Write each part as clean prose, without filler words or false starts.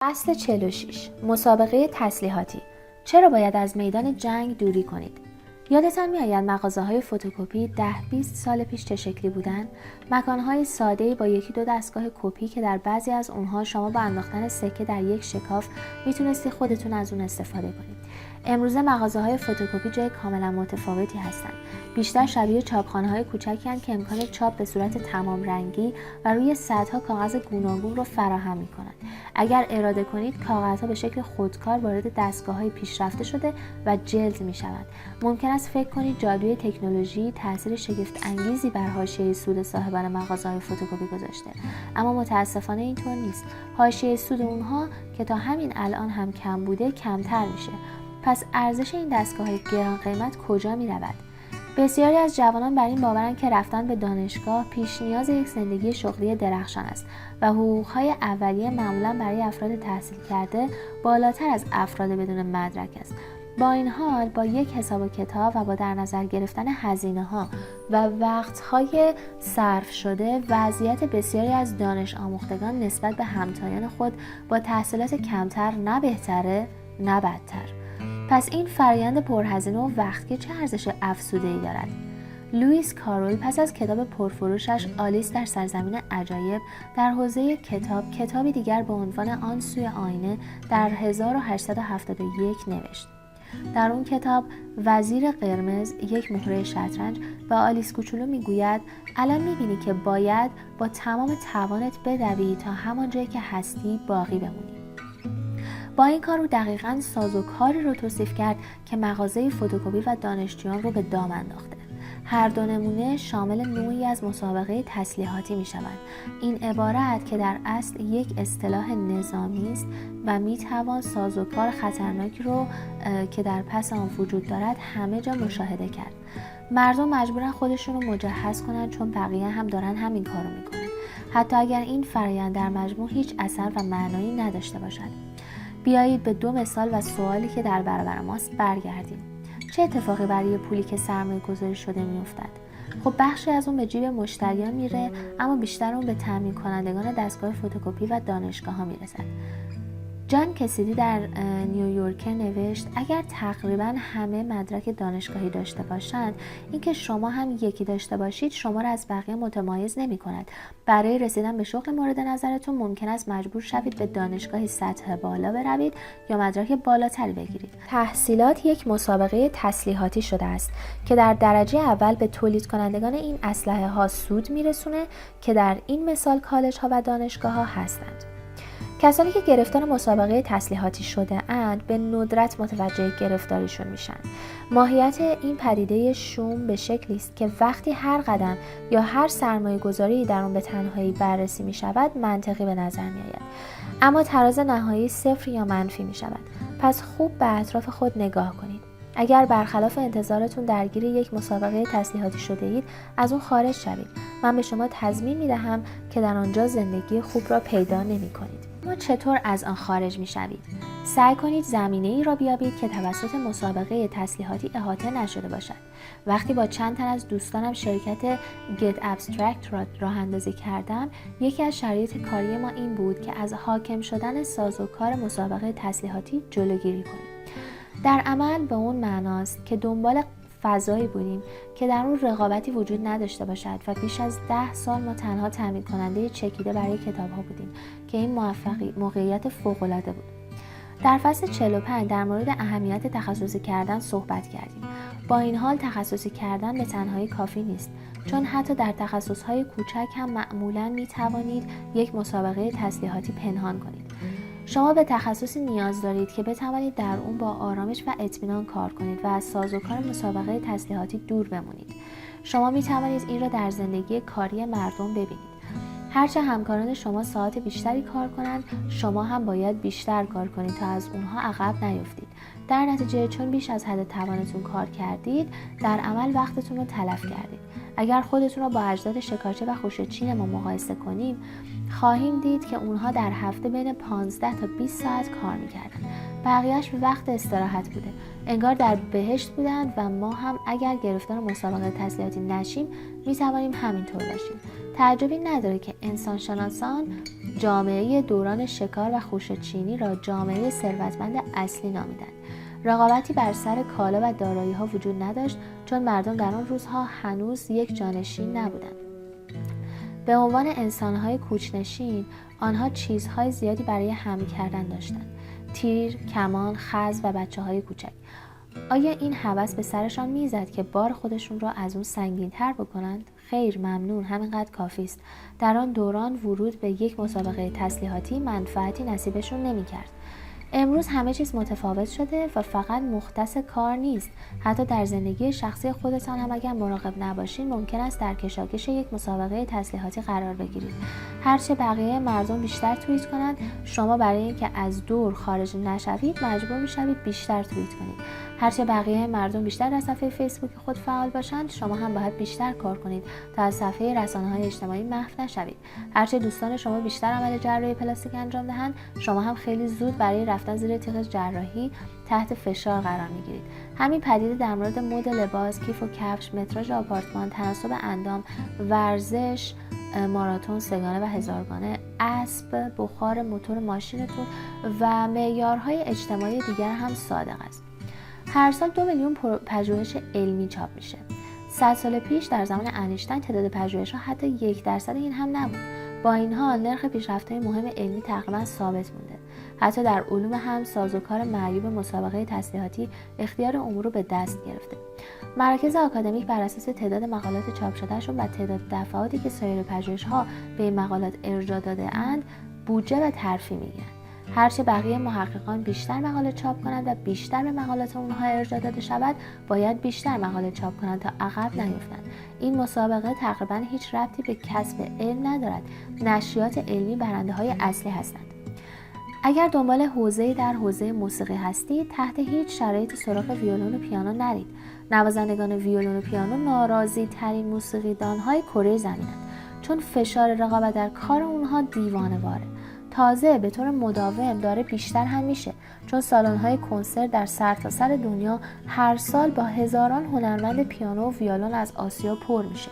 فصل 46 مسابقه تسلیحاتی. چرا باید از میدان جنگ دوری کنید؟ یادتان میآید مغازه‌های فتوکپی 10-20 سال پیش چه شکلی بودن؟ مکان‌های ساده‌ای با یکی دو دستگاه کپی که در بعضی از اونها شما با انداختن سکه در یک شکاف میتونستی خودتون از اون استفاده کنید. امروزه مغازه‌های فتوکپی جای کاملا متفاوتی هستند. بیشتر شبیه چاپخانه‌های کوچکی هستند که امکان چاپ به صورت تمام رنگی و روی سطح‌ها کاغذ گوناگون رو فراهم می‌کنند. اگر اراده کنید کاغذها به شکل خودکار وارد دستگاه‌های پیشرفته شده و جلد می‌شوند. ممکن است فکر کنید جادوی تکنولوژی تأثیر شگفت انگیزی بر حاشیه سود صاحبان مغازه‌های فتوکپی گذاشته، اما متأسفانه اینطور نیست. حاشیه سود اونها که تا همین الان هم کم بوده کمتر میشه. پس ارزش این دستگاه‌های گران قیمت کجا می‌رود؟ بسیاری از جوانان بر این باورند که رفتن به دانشگاه پیش نیاز یک زندگی شغلی درخشان است و حقوق‌های اولیه معمولاً برای افراد تحصیل کرده بالاتر از افراد بدون مدرک است. با این حال با یک حساب و کتاب و با در نظر گرفتن هزینه‌ها و وقت‌های صرف شده وضعیت بسیاری از دانش آموختگان نسبت به همتایان خود با تحصیلات کمتر نه بهتره نه بدتر. پس این فرآیند پرهزینه و وقتگیر چه ارزش افزوده‌ای دارد؟ لوئیس کارول پس از کتاب پرفروشش آلیس در سرزمین عجایب در حوزه کتابی دیگر با عنوان آن سوی آینه در 1871 نوشت. در اون کتاب وزیر قرمز یک مهره شطرنج به آلیس کوچولو میگوید الان میبینی که باید با تمام توانت بدوی تا همان جایی که هستی باقی بمونی. با این کار او دقیقاً سازوکاری رو توصیف کرد که مغازه فتوکپی و دانشجویان رو به دام انداخته. هر دو نمونه شامل نوعی از مسابقه تسلیحاتی می شوند. این عبارت که در اصل یک اصطلاح نظامی است و می توان سازوکار خطرناکی رو که در پس آن وجود دارد همه جا مشاهده کرد. مردم مجبورن خودشون رو مجهز کنن چون بقیه هم دارن همین کارو میکنن، حتی اگر این فرآیند در مجموع هیچ اثر و معنایی نداشته باشد. بیایید به دو مثال و سوالی که در برابر ماست برگردیم. چه اتفاقی برای پولی که سرمایه گذاری شده میافتد؟ خب بخشی از اون به جیب مشتریان میره، اما بیشتر اون به تامین کنندگان دستگاه فتوکپی و دانشگاه ها میرسد. جان کسیدی در نیویورکر نوشت اگر تقریبا همه مدرک دانشگاهی داشته باشند، اینکه شما هم یکی داشته باشید شما را از بقیه متمایز نمی کند. برای رسیدن به شغل مورد نظرتون ممکن است مجبور شوید به دانشگاهی سطح بالا بروید یا مدرک بالاتری بگیرید. تحصیلات یک مسابقه تسلیحاتی شده است که در درجه اول به تولید کنندگان این اسلحه ها سود میرسونه که در این مثال کالج ها و دانشگاه ها هستند. کسانی که گرفتار مسابقه تسلیحاتی شده اند به ندرت متوجه گرفتاریشون میشن. ماهیت این پدیده شوم به شکلی است که وقتی هر قدم یا هر سرمایه گذاری در آن به تنهایی بررسی می شود منطقی به نظر می آید، اما تراز نهایی صفر یا منفی می شود. پس خوب به اطراف خود نگاه کنید. اگر برخلاف انتظارتون درگیر یک مسابقه تسلیحاتی شده اید از اون خارج شوید. من به شما تضمین می دهم که در آنجا زندگی خوب را پیدا نمی کنید. اما چطور از آن خارج می شوید؟ سعی کنید زمینه‌ای را بیابید که توسط مسابقه تسلیحاتی احاطه نشده باشد. وقتی با چند تن از دوستانم شرکت Get Abstract را راه اندازی کردم، یکی از شرایط کاری ما این بود که از حاکم شدن سازوکار مسابقه تسلیحاتی جلوگیری کنیم. در عمل به اون معناست که دنبال فضایی بودیم که در اون رقابتی وجود نداشته باشد و بیش از 10 سال ما تنها تامین کننده چکیده برای کتاب ها بودیم که این موقعیت فوق العاده بود. در فصل 45 در مورد اهمیت تخصصی کردن صحبت کردیم. با این حال تخصصی کردن به تنهایی کافی نیست، چون حتی در تخصصهای کوچک هم معمولاً می توانید یک مسابقه تسلیحاتی پنهان کنید. شما به تخصصی نیاز دارید که بتوانید در اون با آرامش و اطمینان کار کنید و از سازوکار مسابقه تسلیحاتی دور بمونید. شما می توانید این را در زندگی کاری مردم ببینید. هرچه همکاران شما ساعت بیشتری کار کنند، شما هم باید بیشتر کار کنید تا از اونها عقب نیفتید. در نتیجه چون بیش از حد توانتون کار کردید، در عمل وقتتون رو تلف کردید. اگر خودتون رو با اجداد شکارچی و خوش‌چین ما مقایسه کنیم، خواهیم دید که اونها در هفته بین 15 تا 20 ساعت کار می‌کردند. بقیه‌اش وقت استراحت بوده. انگار در بهشت بودند و ما هم اگر گرفتار مسابقه تسلیحاتی نشیم، می‌توانیم همینطور باشیم. تعجبی نداره که انسانشناسان جامعه دوران شکار و خوشه‌چینی را جامعه ثروتمند اصلی نامیدند. رقابتی بر سر کالا و دارایی‌ها وجود نداشت، چون مردم در آن روزها هنوز یک جانشین نبودند. به عنوان انسان‌های کوچ‌نشین، آنها چیزهای زیادی برای حمل کردن داشتند: تیر، کمان، خز و بچه‌های کوچک. آیا این هوس به سرشان میزد که بار خودشون را از اون سنگین‌تر بکنند؟ خیر، ممنون، همینقدر کافی است. در آن دوران ورود به یک مسابقه تسلیحاتی منفعتی نصیبشون نمی‌کرد. امروز همه چیز متفاوت شده و فقط مختص کار نیست. حتی در زندگی شخصی خودتان هم اگر مراقب نباشید ممکن است در کشاکش یک مسابقه تسلیحاتی قرار بگیرید. هرچه بقیه مردم بیشتر توییت کنند، شما برای اینکه از دور خارج نشوید مجبور میشوید بیشتر توییت کنید. هرچه بقیه مردم بیشتر در صفحه فیسبوک خود فعال باشند، شما هم باید بیشتر کار کنید تا از صفحه رسانه‌های اجتماعی محو نشوید. هرچه دوستان شما بیشتر عمل جراحی پلاستیک انجام دهند، شما هم خیلی زود برای رفتن زیر تیغ جراحی تحت فشار قرار میگیرید. همین پدیده در مورد مد لباس، کیف و کفش، متراژ آپارتمان، تناسب اندام، ورزش، ماراتون، سگانه و هزارگانه، اسب، بخار موتور ماشینتون و معیارهای اجتماعی دیگر هم صادق است. هر سال 2 میلیون پژوهش علمی چاپ میشه. 100 سال پیش در زمان انیشتین تعداد پژوهش‌ها حتی 1% این هم نبود. با این حال نرخ پیشرفت‌های مهم علمی تقریباً ثابت مونده. حتی در علوم هم سازوکار معیوب مسابقه تسلیحاتی اختیار امور رو به دست گرفته. مراکز آکادمیک بر اساس تعداد مقالات چاپ شدهشون و تعداد دفعاتی که سایر پژوهش‌ها به این مقالات ارجاع داده اند بودجه و ترفیع میگن. هرچه بقیه محققان بیشتر مقاله چاپ کنند و بیشتر به مقالات اونها ارجاع داده شود، باید بیشتر مقاله چاپ کنند تا عقب نیفتند. این مسابقه تقریباً هیچ ربطی به کسب علم ندارد. نشریات علمی برنده‌های اصلی هستند. اگر دنبال حوزه‌ای در حوزه موسیقی هستید، تحت هیچ شرایطی سراغ ویولون و پیانو نرید. نوازندگان ویولون و پیانو ناراضی ترین موسیقیدان‌های کره زمینند، چون فشار رقابت در کار اونها دیوانه‌واره. تازه به طور مداوم داره بیشتر هم میشه، چون سالن‌های کنسرت در سرتاسر دنیا هر سال با هزاران هنرمند پیانو و ویولون از آسیا پر میشه.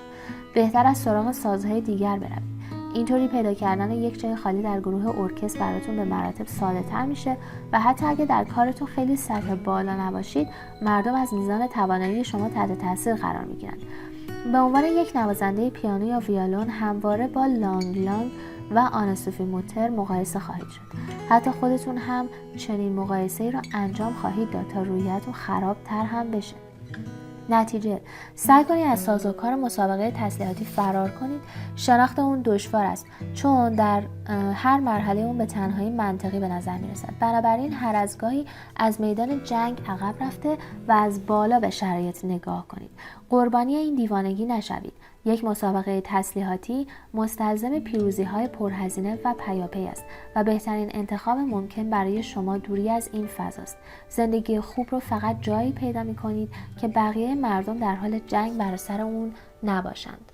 بهتر از سراغ سازهای دیگر بروید. اینطوری پیدا کردن یک جای خالی در گروه ارکستر براتون به مراتب ساده‌تر میشه و حتی اگه در کارتون خیلی سطح بالا نباشید، مردم از میزان توانایی شما تحت تاثیر قرار میگیرن. به عنوان یک نوازنده پیانو یا ویولون همواره با لانگ لانگ و آنا سوفی موتر مقایسه خواهید شد. حتی خودتون هم چنین مقایسه‌ای را انجام خواهید داد تا رویتون خرابتر هم بشه. نتیجه: سعی کنید از سازوکار مسابقه تسلیحاتی فرار کنید. شناخت اون دشوار است، چون در هر مرحله اون به تنهایی منطقی به نظر میرسد. بنابراین هر از گاهی از میدان جنگ عقب رفته و از بالا به شرایط نگاه کنید. قربانی این دیوانگی نشوید. یک مسابقه تسلیحاتی مستلزم پیروزی‌های پرهزینه و پیاپی است و بهترین انتخاب ممکن برای شما دوری از این فضاست. زندگی خوب رو فقط جایی پیدا می‌کنید که بقیه مردم در حال جنگ بر سر اون نباشند.